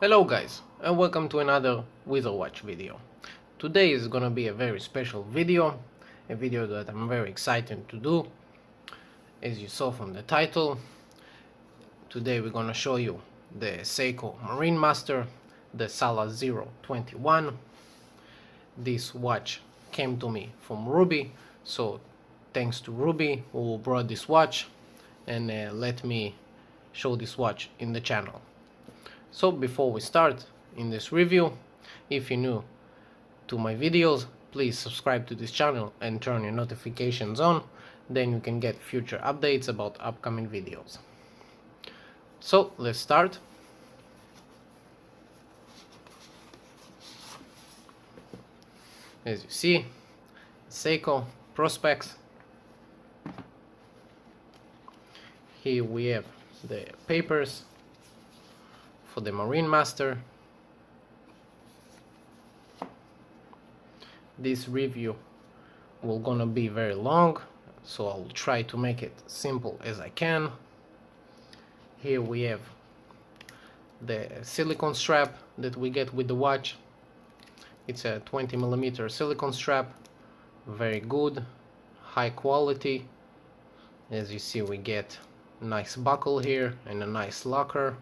Hello guys, and welcome to another Wizard Watch video. Today is gonna be a very special video, a video that I'm very excited to do. As you saw from the title, today we're gonna show you the Seiko MarineMaster, the SLA021. This watch came to me from Ruby, so thanks to Ruby who brought this watch and let me show this watch in the channel. So before we start in this review, if you're new to my videos, please subscribe to this channel and turn your notifications on, then you can get future updates about upcoming videos. So let's start. As you see, Seiko prospects. Here we have the papers for the MarineMaster. This review will gonna be very long, so I'll try to make it simple as I can. Here we have the silicone strap that we get with the watch. It's a 20mm silicone strap, very good, high quality. As you see, we get a nice buckle here and a nice locker.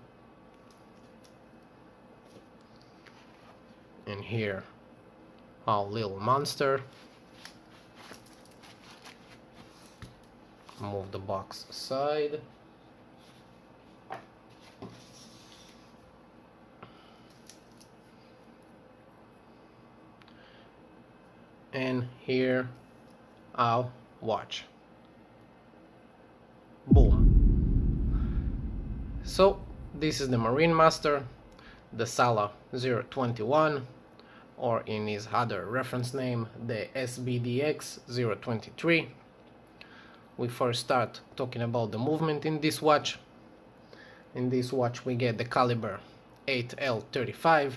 And here our little monster. Move the box aside. And here our watch. Boom. So this is the MarineMaster, the SLA021, or in his other reference name, the SBDX023. We first start talking about the movement in this watch. In this watch we get the caliber 8L35.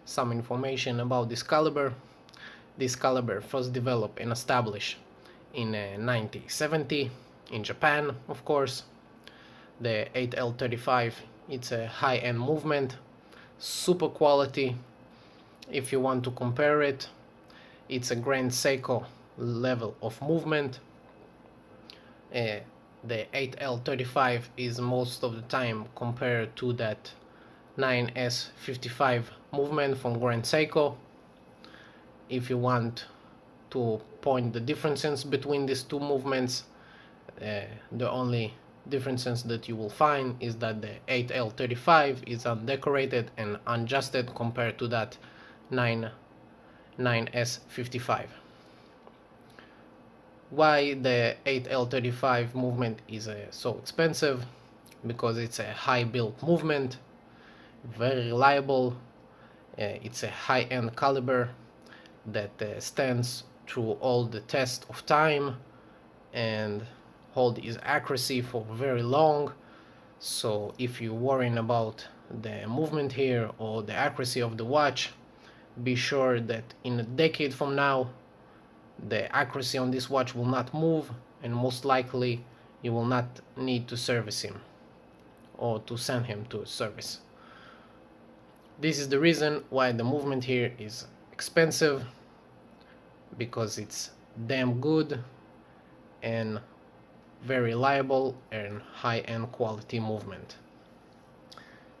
Some information about this caliber. This caliber first developed and established in 1970 in Japan, of course. The 8L35, it's a high-end movement, super quality. If you want to compare it, it's a Grand Seiko level of movement. The 8L35 is most of the time compared to that 9S55 movement from Grand Seiko. If you want to point the differences between these two movements, the only differences that you will find is that the 8L35 is undecorated and unadjusted compared to that 9S55. Why the 8L35 movement is so expensive? Because it's a high build movement, very reliable. It's a high-end caliber that stands through all the test of time and hold its accuracy for very long. So if you're worrying about the movement here or the accuracy of the watch, be sure that in a decade from now the accuracy on this watch will not move, and most likely you will not need to service him or to send him to a service. This is the reason why the movement here is expensive, because it's damn good and very reliable and high-end quality movement.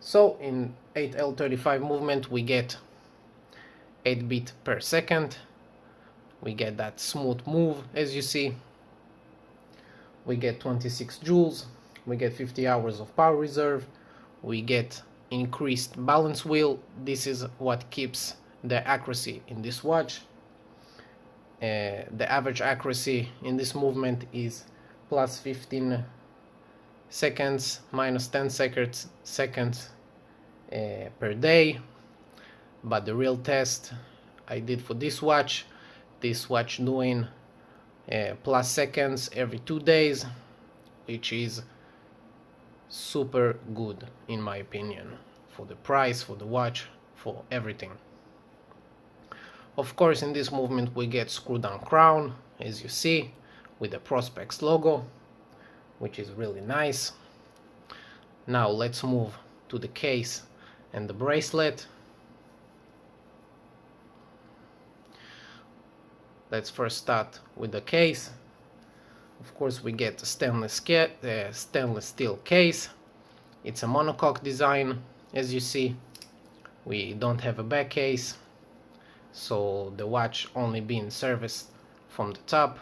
So in 8L35 movement we get 8 beats per second. We get that smooth move, as you see. We get 26 joules. We get 50 hours of power reserve. We get increased balance wheel. This is what keeps the accuracy in this watch. The average accuracy in this movement is plus 15 seconds, minus 10 seconds per day. But the real test I did for this watch doing plus seconds every 2 days, which is super good in my opinion, for the price, for the watch, for everything. Of course, in this movement we get screw down crown, as you see, with the Prospex logo, which is really nice. Now let's move to the case and the bracelet. Let's first start with the case. Of course, we get a stainless steel case. It's a monocoque design, as you see. We don't have a back case, so the watch only being serviced from the top.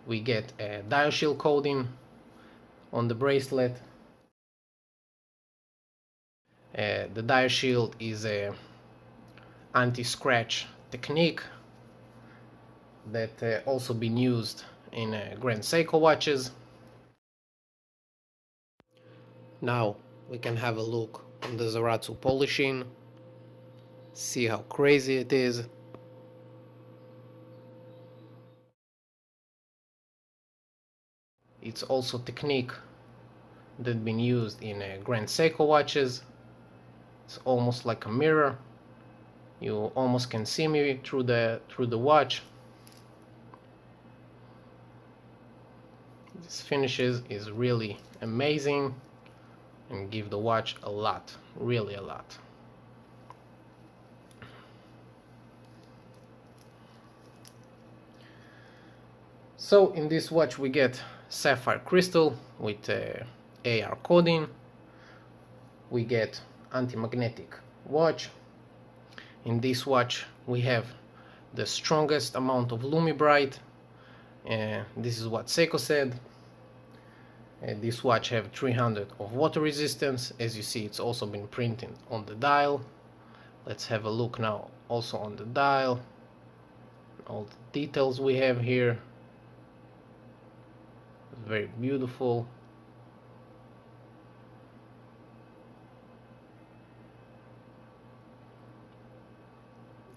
We get a dial shield coating on the bracelet. The dial shield is a anti-scratch technique that also been used in Grand Seiko watches. Now we can have a look on the Zaratsu polishing, see how crazy it is. It's also technique that been used in Grand Seiko watches. It's almost like a mirror. You almost can see me through the watch. This finishes is really amazing and give the watch a lot, really a lot. So in this watch we get sapphire crystal with AR coding. We get anti-magnetic watch. In this watch we have the strongest amount of Lumi-Bright. This is what Seiko said. This watch have 300 of water resistance. As you see, it's also been printed on the dial. Let's have a look now also on the dial. All the details we have here. Very beautiful.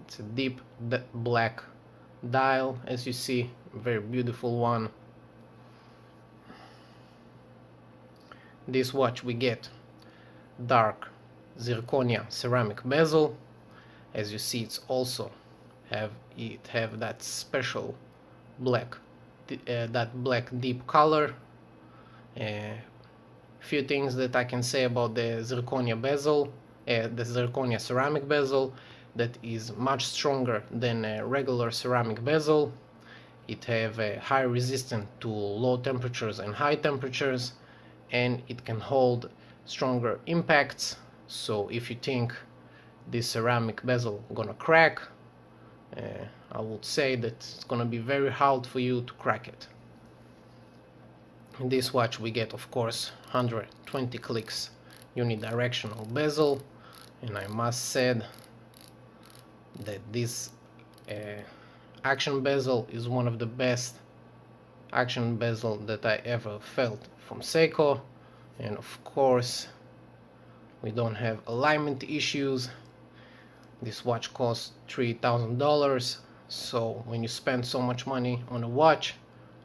It's a deep black dial, as you see, very beautiful one. This watch we get dark zirconia ceramic bezel. As you see, it's also have that special black, that black deep color. Few things that I can say about the zirconia bezel, the zirconia ceramic bezel, that is much stronger than a regular ceramic bezel. It have a high resistance to low temperatures and high temperatures, and it can hold stronger impacts. So if you think this ceramic bezel gonna crack, I would say that it's gonna be very hard for you to crack it. In this watch we get, of course, 120 clicks unidirectional bezel, and I must say that this action bezel is one of the best action bezel that I ever felt from Seiko. And of course we don't have alignment issues. This watch costs $3,000, so when you spend so much money on a watch,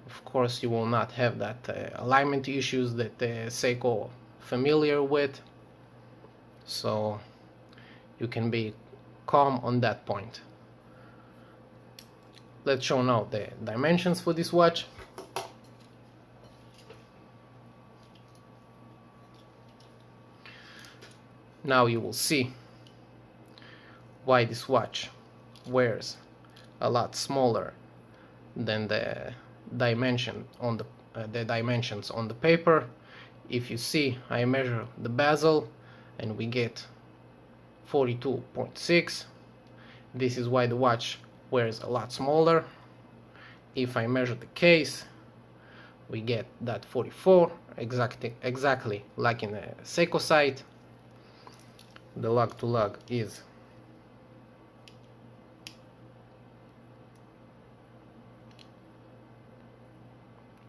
of course you will not have that alignment issues that Seiko familiar with, so you can be calm on that point. Let's show now the dimensions for this watch. Now you will see why this watch wears a lot smaller than the dimensions on the paper. If you see, I measure the bezel and we get 42.6. This is why the watch wears a lot smaller. If I measure the case, we get that 44, exactly like in a Seiko site. The lug to lug is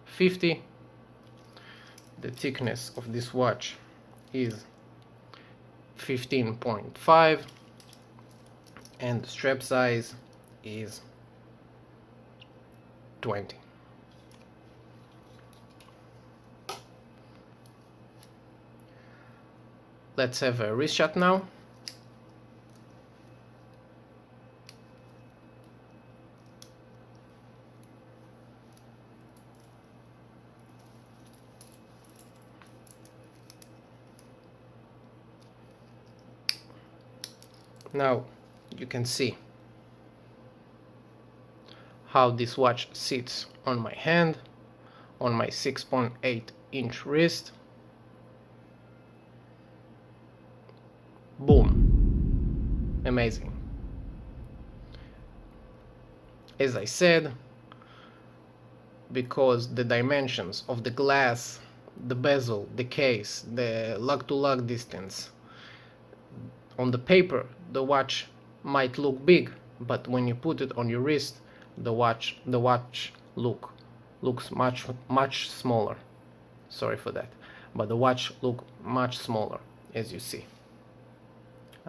50. The thickness of this watch is 15.5 and the strap size is 20. Let's have a wrist shot now. Now you can see how this watch sits on my hand, on my 6.8-inch wrist. Boom, amazing. As I said, because the dimensions of the glass, the bezel, the case, the lug-to-lug distance, on the paper the watch might look big, but when you put it on your wrist, the watch looks much smaller. Sorry for that, but the watch looks much smaller, as you see.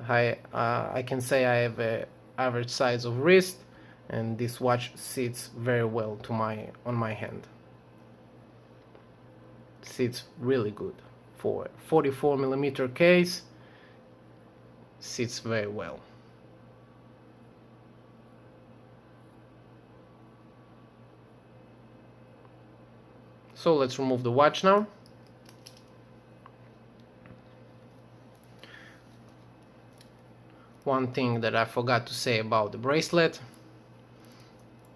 I can say I have a average size of wrist, and this watch sits very well on my hand. Sits really good for a 44mm case. Sits very well. So let's remove the watch now. One thing that I forgot to say about the bracelet,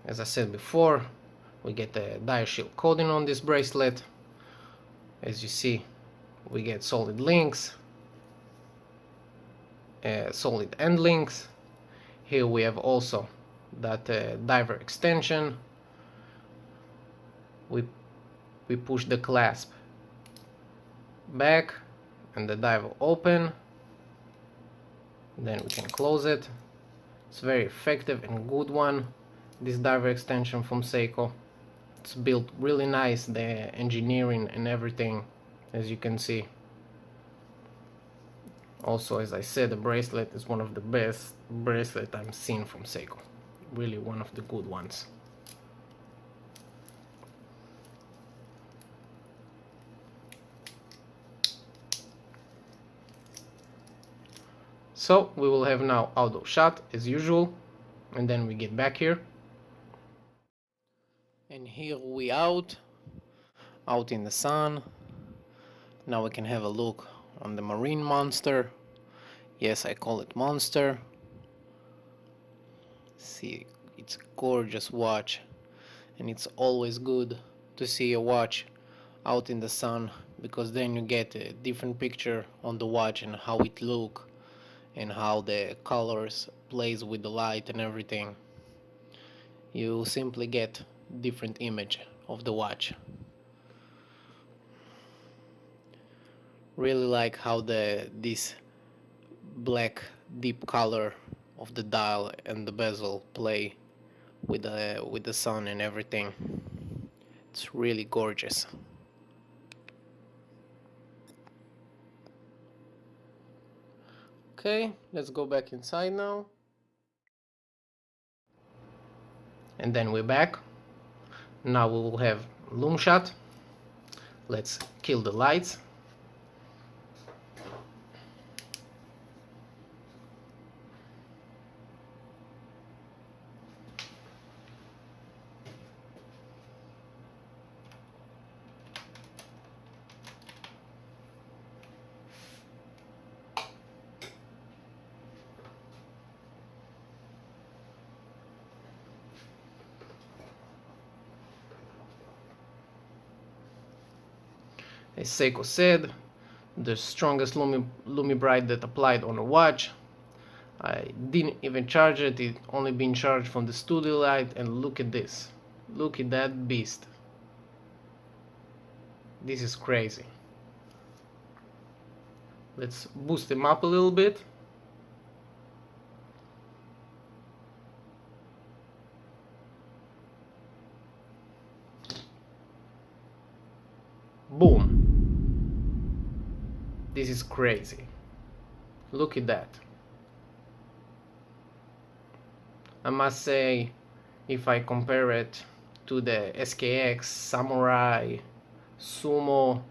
as I said before, we get the DireShield coating on this bracelet. As you see, we get solid links, solid end links. Here we have also that diver extension. We push the clasp back and the diver open. Then we can close it. It's very effective and good one, this diver extension from Seiko. It's built really nice, the engineering and everything, as you can see. Also, as I said, the bracelet is one of the best bracelets I've seen from Seiko. Really one of the good ones. So we will have now outdoor shot as usual, and then we get back here. And here we out in the sun. Now we can have a look on the MarineMaster. Yes, I call it Monster. See, it's a gorgeous watch, and it's always good to see a watch out in the sun, because then you get a different picture on the watch and how it look and how the colors plays with the light and everything. You simply get different image of the watch. Really like how this black deep color of the dial and the bezel play with the sun and everything. It's really gorgeous. Okay, let's go back inside now. And then we're back. Now we will have loom shot. Let's kill the lights. As Seiko said, the strongest Lumi-Bright that applied on a watch. I didn't even charge it, it only been charged from the studio light, and look at this. Look at that beast. This is crazy. Let's boost him up a little bit. Boom. This is crazy. Look at that. I must say, if I compare it to the SKX, Samurai, Sumo,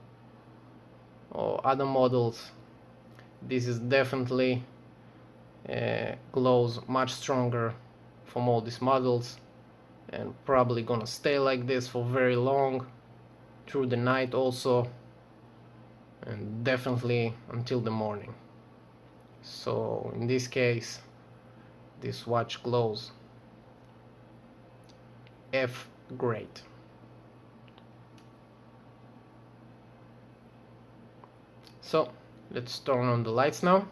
or other models, this is definitely glows much stronger from all these models, and probably gonna stay like this for very long, through the night also, and definitely until the morning. So in this case this watch glows F great. So let's turn on the lights now.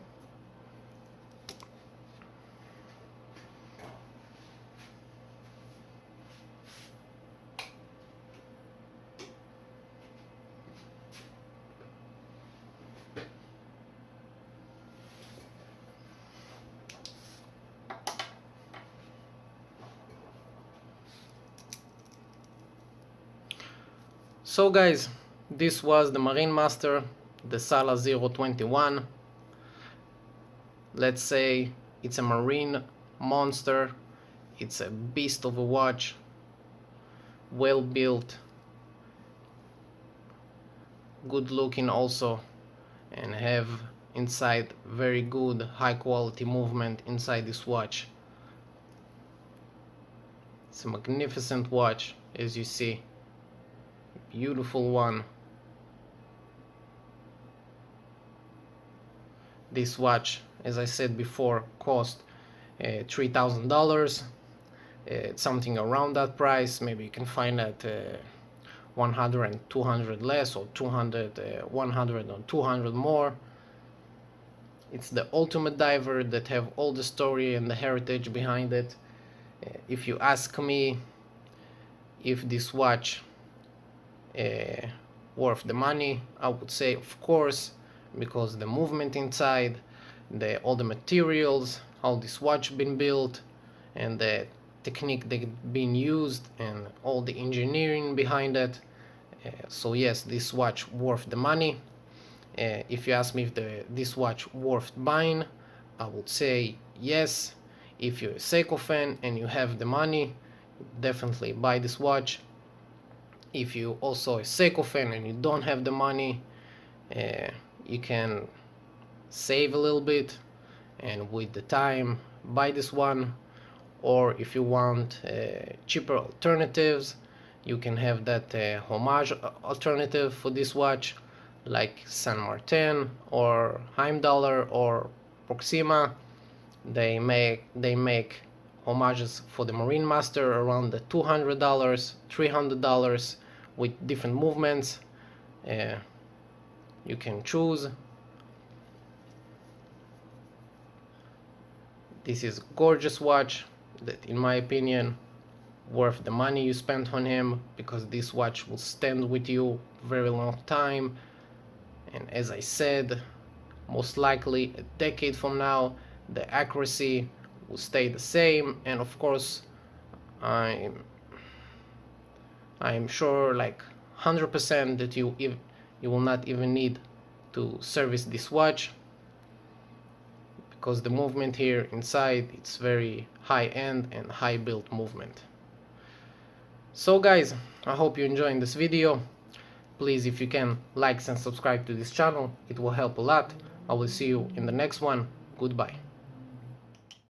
So guys, this was the MarineMaster, the SLA021. Let's say it's a marine monster. It's a beast of a watch, well built, good looking also, and have inside very good high quality movement inside this watch. It's a magnificent watch, as you see. Beautiful one. This watch, as I said before, cost $3,000. It's something around that price. Maybe you can find at 100 and 200 less, or 200, 100 or 200 more. It's the ultimate diver that have all the story and the heritage behind it. If you ask me if this watch worth the money, I would say of course, because the movement inside, all the materials, how this watch been built, and the technique that been used, and all the engineering behind it. So yes, this watch worth the money. If you ask me if this watch worth buying, I would say yes. If you're a Seiko fan and you have the money, definitely buy this watch. If you also a Seiko fan and you don't have the money, you can save a little bit and with the time buy this one. Or if you want cheaper alternatives, you can have that homage alternative for this watch, like Saint Martin or Heimdallr or Proxima. They make homages for the MarineMaster around the $200, $300 with different movements. You can choose. This is a gorgeous watch that, in my opinion, worth the money you spent on him, because this watch will stand with you very long time. And as I said, most likely a decade from now the accuracy will stay the same, and of course I'm sure like 100% that you will not even need to service this watch, because the movement here inside, it's very high-end and high built movement. So guys, I hope you're enjoying this video. Please, if you can, like and subscribe to this channel, it will help a lot. I will see you in the next one. Goodbye.